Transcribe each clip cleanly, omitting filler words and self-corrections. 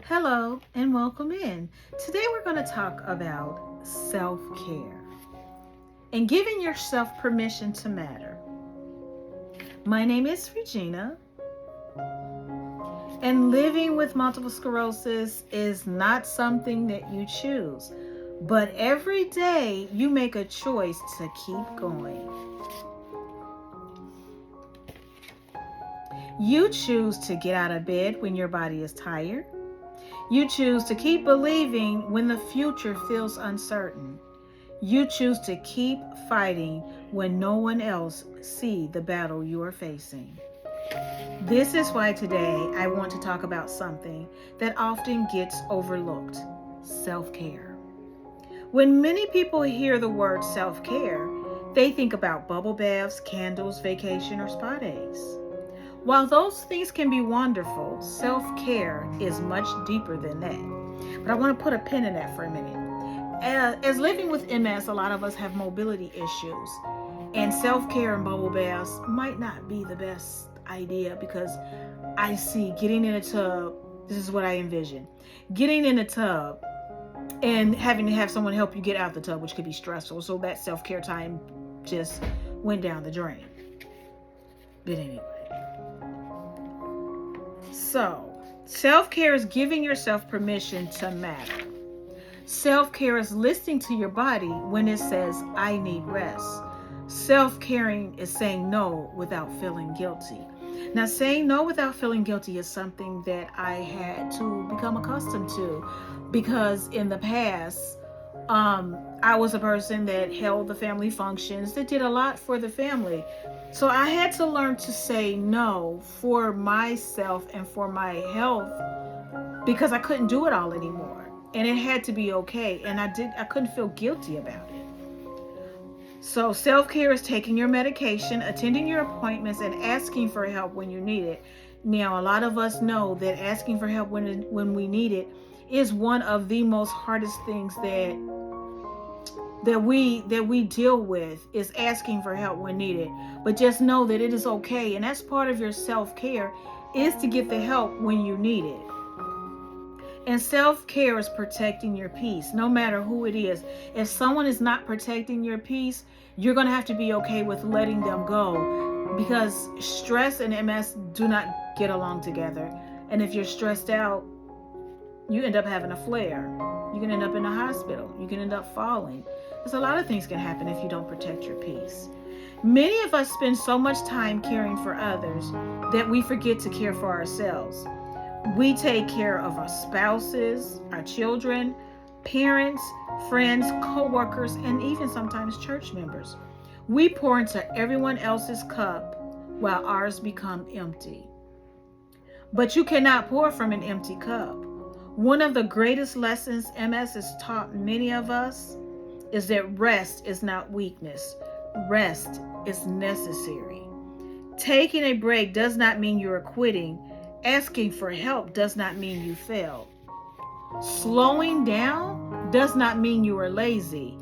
Hello and welcome in. Today we're going to talk about self-care and giving yourself permission to matter. My name is Regina, and living with multiple sclerosis is not something that you choose, but every day you make a choice to keep going. You choose to get out of bed when your body is tired. You choose to keep believing when the future feels uncertain. You choose to keep fighting when no one else sees the battle you are facing. This is why today I want to talk about something that often gets overlooked: self-care. When many people hear the word self-care, they think about bubble baths, candles, vacation, or spa days. While those things can be wonderful, self-care is much deeper than that. But I want to put a pin in that for a minute. As living with MS, a lot of us have mobility issues, and self-care and bubble baths might not be the best idea, because I see getting in a tub, this is what I envision, getting in a tub and having to have someone help you get out of the tub, which could be stressful. So that self-care time just went down the drain. But anyway. So, self-care is giving yourself permission to matter. Self-care is listening to your body when it says, I need rest. Self-caring is saying no without feeling guilty. Now, saying no without feeling guilty is something that I had to become accustomed to, because in the past, I was a person that held the family functions, that did a lot for the family. So I had to learn to say no for myself and for my health, because I couldn't do it all anymore. And it had to be okay. And I couldn't feel guilty about it. So self-care is taking your medication, attending your appointments, and asking for help when you need it. Now, a lot of us know that asking for help when we need it is one of the most hardest things that we deal with, is asking for help when needed. But just know that it is okay, and that's part of your self-care, is to get the help when you need it. And self-care is protecting your peace, no matter who it is. If someone is not protecting your peace, you're going to have to be okay with letting them go, because stress and MS do not get along together. And if you're stressed out, you end up having a flare. You can end up in a hospital. You can end up falling. There's a lot of things can happen if you don't protect your peace. Many of us spend so much time caring for others that we forget to care for ourselves. We take care of our spouses, our children, parents, friends, co-workers, and even sometimes church members. We pour into everyone else's cup while ours become empty. But you cannot pour from an empty cup. One of the greatest lessons MS has taught many of us is that rest is not weakness. Rest is necessary. Taking a break does not mean you are quitting. Asking for help does not mean you failed. Slowing down does not mean you are lazy.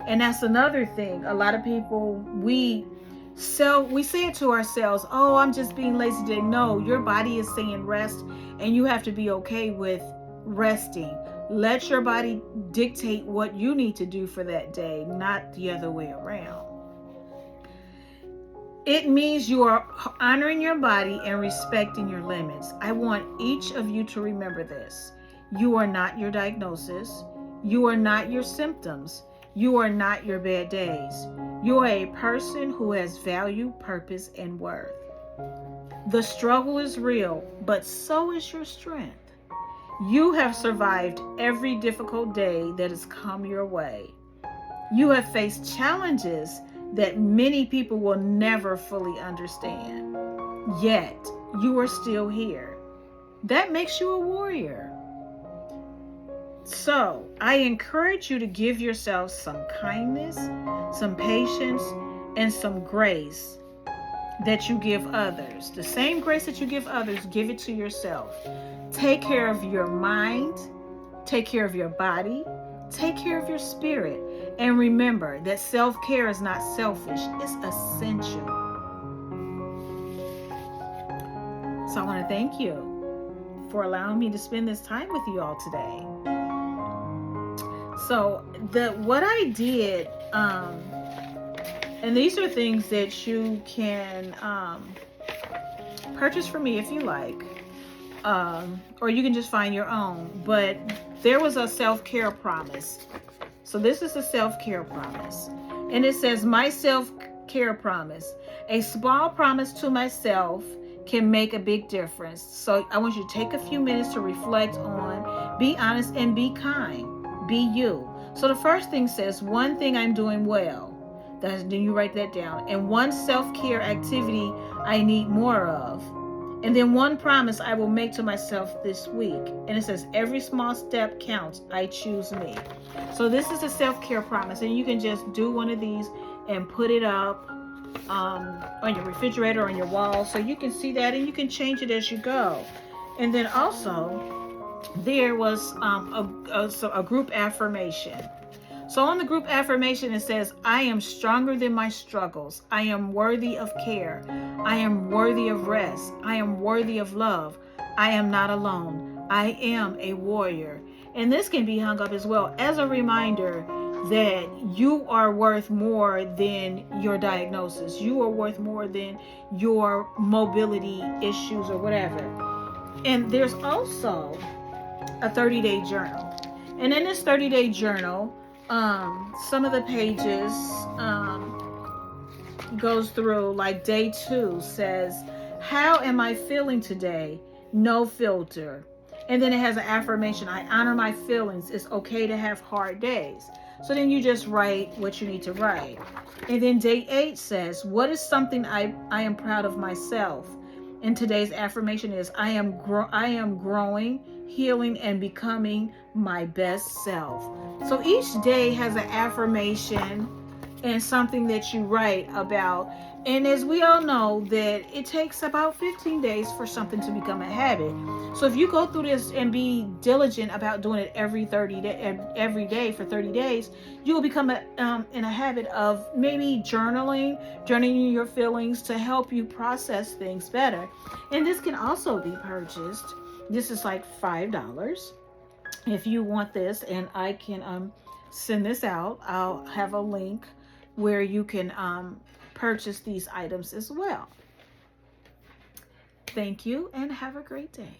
And that's another thing. A lot of people, we say it to ourselves, oh, I'm just being lazy today. No, your body is saying rest, and you have to be okay with resting. Let your body dictate what you need to do for that day, not the other way around. It means you are honoring your body and respecting your limits. I want each of you to remember this. You are not your diagnosis. You are not your symptoms. You are not your bad days. You are a person who has value, purpose, and worth. The struggle is real, but so is your strength. You have survived every difficult day that has come your way. You have faced challenges that many people will never fully understand. Yet, you are still here. That makes you a warrior. So, I encourage you to give yourself some kindness, some patience, and some grace that you give others. The same grace that you give others, give it to yourself. Take care of your mind, take care of your body, take care of your spirit. And remember that self-care is not selfish, it's essential. So I want to thank you for allowing me to spend this time with you all today. So what I did, and these are things that you can purchase for me if you like, or you can just find your own. But there was a self-care promise. So this is a self-care promise. And it says, my self-care promise. A small promise to myself can make a big difference. So I want you to take a few minutes to reflect on, be honest, and be kind. Be you. So the first thing says, one thing I'm doing well. Then you write that down. And one self-care activity I need more of. And then one promise I will make to myself this week. And it says, every small step counts. I choose me. So this is a self-care promise. And you can just do one of these and put it up on your refrigerator, on your wall, so you can see that, and you can change it as you go. And then also, there was a group affirmation. So on the group affirmation, it says, I am stronger than my struggles. I am worthy of care. I am worthy of rest. I am worthy of love. I am not alone. I am a warrior. And this can be hung up as well as a reminder that you are worth more than your diagnosis. You are worth more than your mobility issues or whatever. And there's also a 30-day journal. And in this 30-day journal, some of the pages goes through, like day 2 says, how am I feeling today? No filter. And then it has an affirmation. I honor my feelings. It's okay to have hard days. So then you just write what you need to write. And then day 8 says, what is something I am proud of myself? And today's affirmation is, I am growing, healing, and becoming my best self. So each day has an affirmation and something that you write about. And as we all know, that it takes about 15 days for something to become a habit. So if you go through this and be diligent about doing it every day for 30 days, you will become in a habit of maybe journaling your feelings to help you process things better. And this can also be purchased. This is like $5 if you want this, and I can send this out. I'll have a link where you can purchase these items as well. Thank you, and have a great day.